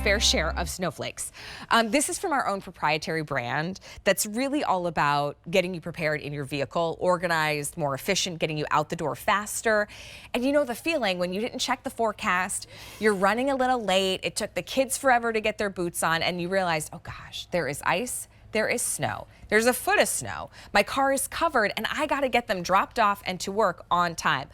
fair share of snowflakes. This is from our own proprietary brand that's really all about getting you prepared in your vehicle, organized, more efficient, getting you out the door faster. And you know the feeling when you didn't check the forecast, you're running a little late, it took the kids forever to get their boots on, and you realized, oh gosh, there is ice, there is snow. There's a foot of snow. My car is covered and I gotta get them dropped off and to work on time.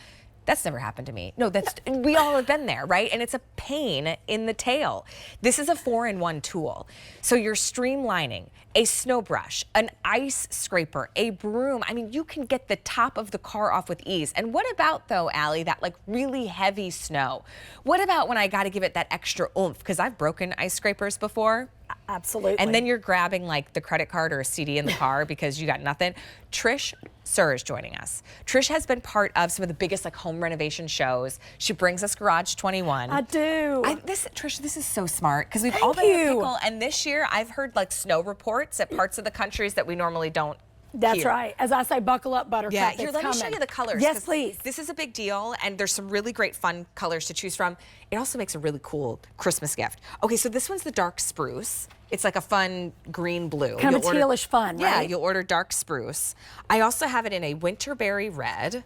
That's never happened to me. No, we all have been there, right? And it's a pain in the tail. This is a 4-in-1 tool. So you're streamlining a snow brush, an ice scraper, a broom. I mean, you can get the top of the car off with ease. And what about though, Allie, that like really heavy snow? What about when I gotta give it that extra oomph? Because I've broken ice scrapers before. Absolutely. And then you're grabbing like the credit card or a CD in the car because you got nothing. Trish Sir is joining us. Trish has been part of some of the biggest like home renovation shows. She brings us Garage21. I do. Trish, this is so smart because we've all been in a pickle. And this year I've heard like snow reports at parts of the countries that we normally don't. That's right. As I say, buckle up, Buttercup. Yeah, here, let me show you the colors. Yes, please. This is a big deal, and there's some really great fun colors to choose from. It also makes a really cool Christmas gift. Okay, so this one's the dark spruce. It's like a fun green-blue. Kind of tealish fun, right? Yeah, you'll order dark spruce. I also have it in a winterberry red.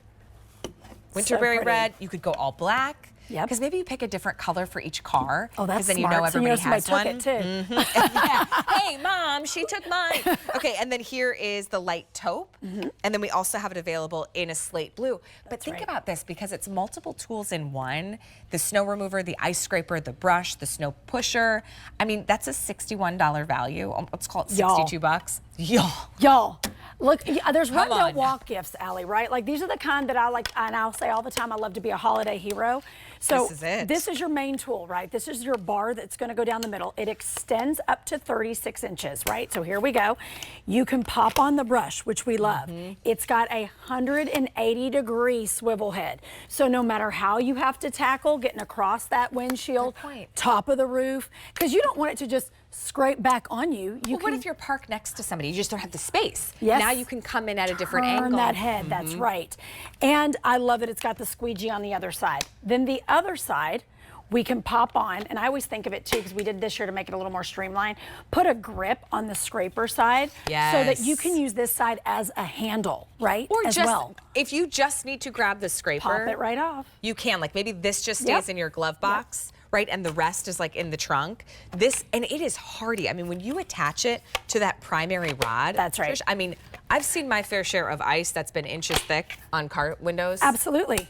Winterberry red, you could go all black. Yep. Because maybe you pick a different color for each car. Oh, that's then smart. You know everybody has one. Took it too. Yeah. Hey, Mom, she took mine. Okay, and then here is the light taupe. And then we also have it available in a slate blue. But think about this, because it's multiple tools in one. The snow remover, the ice scraper, the brush, the snow pusher. I mean, that's a $61 value. Let's call it 62 bucks. Y'all. Look, there's run, don't walk gifts, Allie, right? Like these are the kind that I like, and I'll say all the time, I love to be a holiday hero. So this is it. This is your main tool, right? This is your bar that's gonna go down the middle. It extends up to 36 inches, right? So here we go. You can pop on the brush, which we love. It's got a 180-degree swivel head. So no matter how you have to tackle getting across that windshield, top of the roof, because you don't want it to just scrape back on you. What if you're parked next to somebody? You just don't have the space. Yes. Now you can come in at a different angle. Turn that head, that's right. And I love that it's got the squeegee on the other side. Then the other side, we can pop on, and I always think of it too, because we did this year to make it a little more streamlined, put a grip on the scraper side so that you can use this side as a handle, right? Or if you just need to grab the scraper. Pop it right off. You can, like maybe this just stays in your glove box. Right, and the rest is like in the trunk. And it is hardy. I mean, when you attach it to that primary rod. That's right. Trish, I mean, I've seen my fair share of ice that's been inches thick on car windows. Absolutely.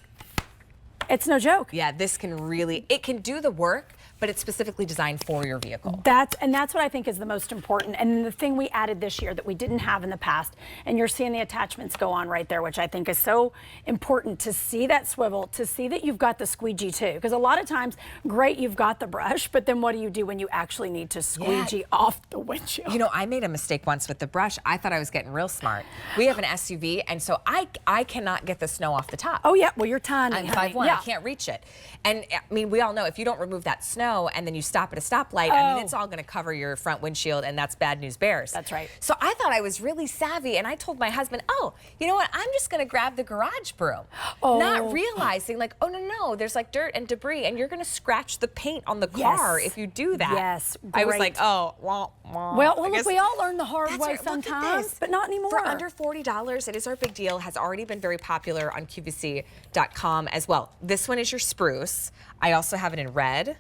It's no joke. Yeah, this can really, it can do the work, but it's specifically designed for your vehicle. That's what I think is the most important. And the thing we added this year that we didn't have in the past, and you're seeing the attachments go on right there, which I think is so important to see that swivel, to see that you've got the squeegee too. Because a lot of times, great, you've got the brush, but then what do you do when you actually need to squeegee off the windshield? You know, I made a mistake once with the brush. I thought I was getting real smart. We have an SUV, and so I cannot get the snow off the top. Oh yeah, well you're tiny. I'm 5'1", I can't reach it. And I mean, we all know if you don't remove that snow and then you stop at a stoplight, I mean, it's all gonna cover your front windshield, and that's bad news bears. That's right. So I thought I was really savvy, and I told my husband, oh, you know what, I'm just gonna grab the garage broom. Not realizing like, oh no, there's like dirt and debris, and you're gonna scratch the paint on the car if you do that. Yes, great. I was like, oh, well, look, we all learn the hard way sometimes, but not anymore. For under $40, it is our big deal, has already been very popular on QVC.com as well. This one is your spruce. I also have it in red.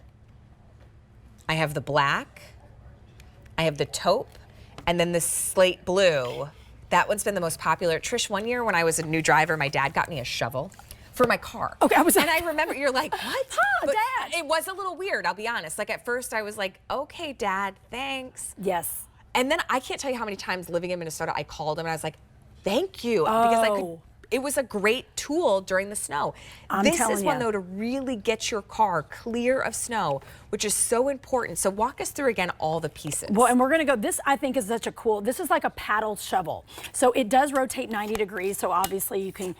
I have the black, I have the taupe, and then the slate blue. That one's been the most popular. Trish, one year when I was a new driver, my dad got me a shovel for my car. Okay, and I remember, you're like, what? Dad. It was a little weird, I'll be honest. Like at first I was like, okay, Dad, thanks. Yes. And then I can't tell you how many times living in Minnesota, I called him and I was like, thank you. Because it was a great tool during the snow. This is one though to really get your car clear of snow, which is so important. So walk us through again all the pieces. Well, and we're gonna go, this I think is such a cool, this is like a paddle shovel. So it does rotate 90 degrees, so obviously you can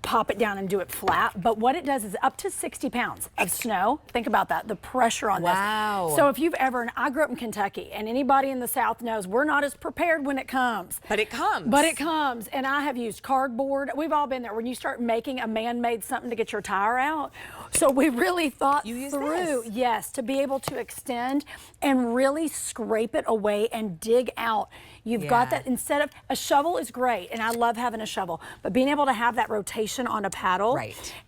pop it down and do it flat. But what it does is up to 60 pounds of snow. Think about that, the pressure on this. So if you've ever, and I grew up in Kentucky, and anybody in the South knows we're not as prepared when it comes. But it comes. But it comes, and I have used cardboard. We've all all been there when you start making a man-made something to get your tire out. So we really thought through, yes, to be able to extend and really scrape it away and dig out. You've got that instead of a shovel is great, and I love having a shovel, but being able to have that rotation on a paddle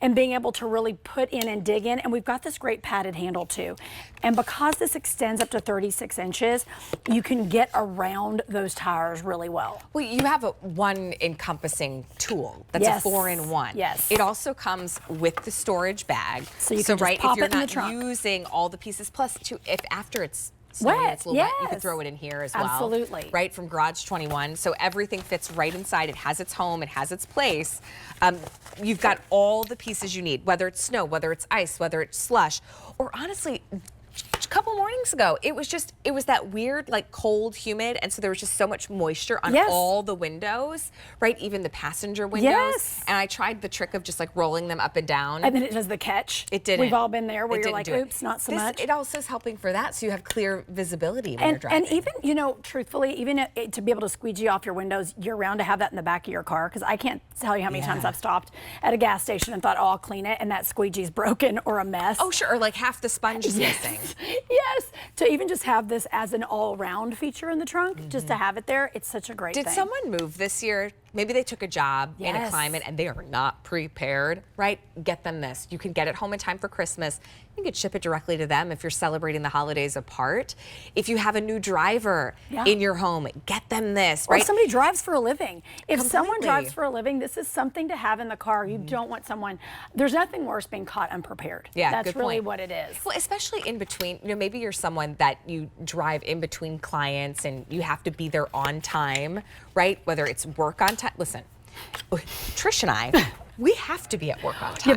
and being able to really put in and dig in, and we've got this great padded handle too. And because this extends up to 36 inches, you can get around those tires really well. Well, you have a one encompassing tool that's a 4-in-1. Yes. It also comes with the storage bag. So you can just pop if you're it in the not trunk. using all the pieces, plus if after it's snowing, it's a little wet, you can throw it in here as well. Absolutely. Right, from Garage21. So everything fits right inside. It has its home, it has its place. You've got all the pieces you need, whether it's snow, whether it's ice, whether it's slush, or honestly, a couple mornings ago, it was that weird, like cold, humid, and so there was just so much moisture on all the windows, right? Even the passenger windows. And I tried the trick of just like rolling them up and down. And then it does the catch. It didn't. We've all been there where you're like, oops, not so much. It also is helping for that, so you have clear visibility when you're driving. And even, you know, truthfully, even to be able to squeegee off your windows year-round, to have that in the back of your car, because I can't tell you how many times I've stopped at a gas station and thought, oh, I'll clean it, and that squeegee's broken or a mess. Oh, sure, or like half the sponge is missing. Yes, to even just have this as an all-round feature in the trunk, just to have it there, it's such a great thing. Did someone move this year? Maybe they took a job in a climate and they are not prepared, right? Get them this. You can get it home in time for Christmas. You can ship it directly to them if you're celebrating the holidays apart. If you have a new driver in your home, get them this, right? Or somebody drives for a living. If someone drives for a living, this is something to have in the car. You don't want someone, there's nothing worse being caught unprepared. Yeah, that's really what it is. Well, especially in between, you know, maybe you're someone that you drive in between clients and you have to be there on time, right? Whether it's work on time. Listen, Trish and I, we have to be at work on time. Yeah,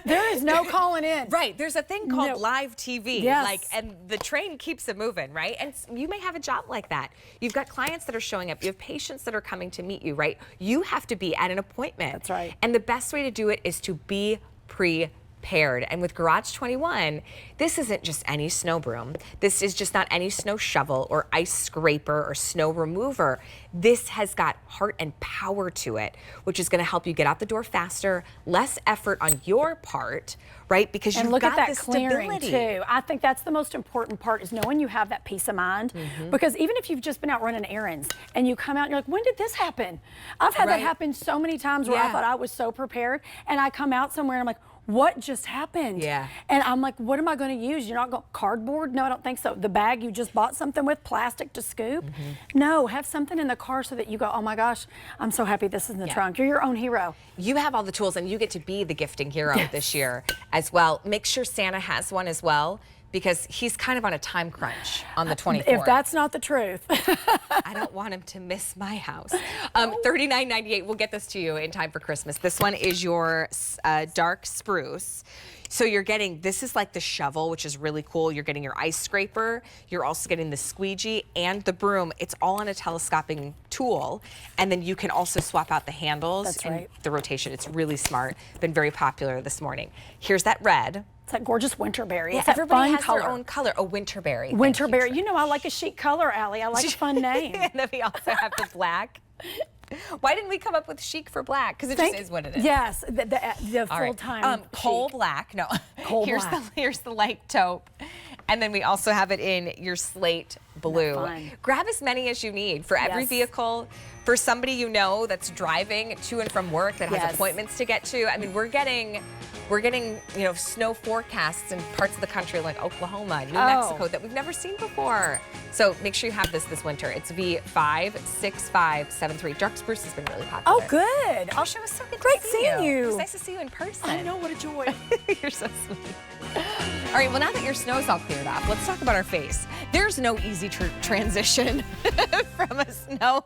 there is no calling in. Right, there's a thing called live TV, Yes. and the train keeps it moving, right? And you may have a job like that. You've got clients that are showing up. You have patients that are coming to meet you, right? You have to be at an appointment. That's right. And the best way to do it is to be prepared. And with Garage21, this isn't just any snow broom. This is just not any snow shovel or ice scraper or snow remover. This has got heart and power to it, which is going to help you get out the door faster, less effort on your part, right? Because you've got that this clearing stability too. I think that's the most important part, is knowing you have that peace of mind. Because even if you've just been out running errands and you come out and you're like, when did this happen? I've had that happen so many times where I thought I was so prepared, and I come out somewhere and I'm like, what just happened? Yeah. And I'm like, what am I going to use? You're not going cardboard? No, I don't think so. The bag you just bought something with, plastic to scoop? No, have something in the car so that you go, oh my gosh, I'm so happy this is in the trunk. You're your own hero. You have all the tools, and you get to be the gifting hero this year as well. Make sure Santa has one as well, because he's kind of on a time crunch on the 24th. If that's not the truth. I don't want him to miss my house. $39.98, we'll get this to you in time for Christmas. This one is your dark spruce. So you're getting, this is like the shovel, which is really cool. You're getting your ice scraper. You're also getting the squeegee and the broom. It's all on a telescoping tool. And then you can also swap out the handles and the rotation. It's really smart. Been very popular this morning. Here's that red. It's that gorgeous winterberry. Yeah, it's that everybody fun has color. their own color. Oh, winterberry. Winterberry. You know, I like a chic color, Allie. I like a fun name. And then we also have the black. Why didn't we come up with chic for black? Because it just is what it is. Yes, the full-time coal black. No, coal black. Here's the light taupe. And then we also have it in your slate blue. Grab as many as you need for every vehicle. For somebody you know that's driving to and from work, that has appointments to get to. I mean, we're getting you know, snow forecasts in parts of the country like Oklahoma, New Mexico, that we've never seen before. So make sure you have this winter. It's V56573. Dark spruce has been really popular. Oh, good. Oh, it was so good Great to see seeing you. It was nice to see you in person. I know, what a joy. You're so sweet. All right, well, now that your snow's all cleared off, let's talk about our face. There's no easy transition from a snow